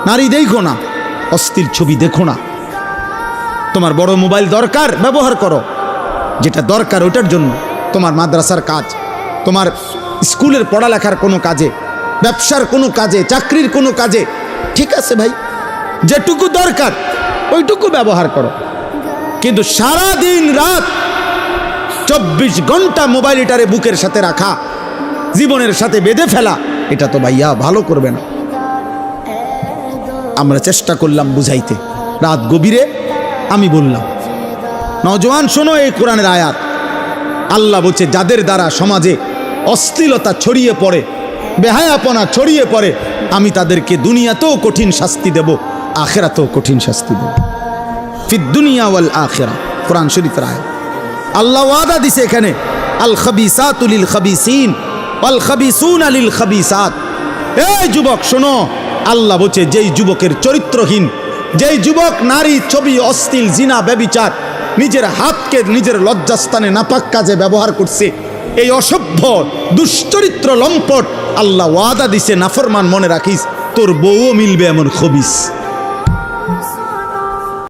নারী দেখো না, অশ্লীল ছবি দেখো না। তোমার বড় মোবাইল দরকার, ব্যবহার করো, যেটা দরকার ওটার জন্য। তোমার মাদ্রাসার কাজ, তোমার স্কুলের পড়ালেখার কোনো কাজে, ব্যবসার কোনো কাজে, চাকরির কোনো কাজে, ঠিক আছে ভাই, যেটুকু দরকার ওইটুকু ব্যবহার করো। কিন্তু সারা দিন রাত 24 ঘন্টা মোবাইলটারে বুকের সাথে রাখা, জীবনের সাথে বেঁধে ফেলা, এটা তো ভাইয়া ভালো করবে না। আমরা চেষ্টা করলাম বুঝাইতে, রাত গভীরে আমি বললাম, নওজওয়ান শোনো এই কোরআনের আয়াত। আল্লাহ বলছে, যাদের দ্বারা সমাজে অশ্লীলতা ছড়িয়ে পড়ে, বেহায়াপনা ছড়িয়ে পড়ে, আমি তাদেরকে দুনিয়াতেও কঠিন শাস্তি দেব, আখিরাতেও কঠিন শাস্তি দেব। ফিদ দুনিয়া ওয়াল আখিরা, কোরআন শরীফের আয়াত। আল্লাহ ওয়াদা দিছে এখানে, আল খাবিসাতু লিল খাবিসিন ওয়াল খাবিসুনা লিল খাবিসাত। এই যুবক শোনো, আল্লাহ বলছে, যেই যুবকের চরিত্রহীন, যেই যুবক নারী, ছবি, অশ্লীল, জিনা, ব্যভিচার, নিজের হাতকে নিজের লজ্জাস্থানে নাপাক কাজে ব্যবহার করছে, এই অসভ্য দুশ্চরিত্র লম্পট, আল্লাহ ওয়াদা দিছে, নাফরমান মনে রাখিস, তোর বউও মিলবে এমন খবিস।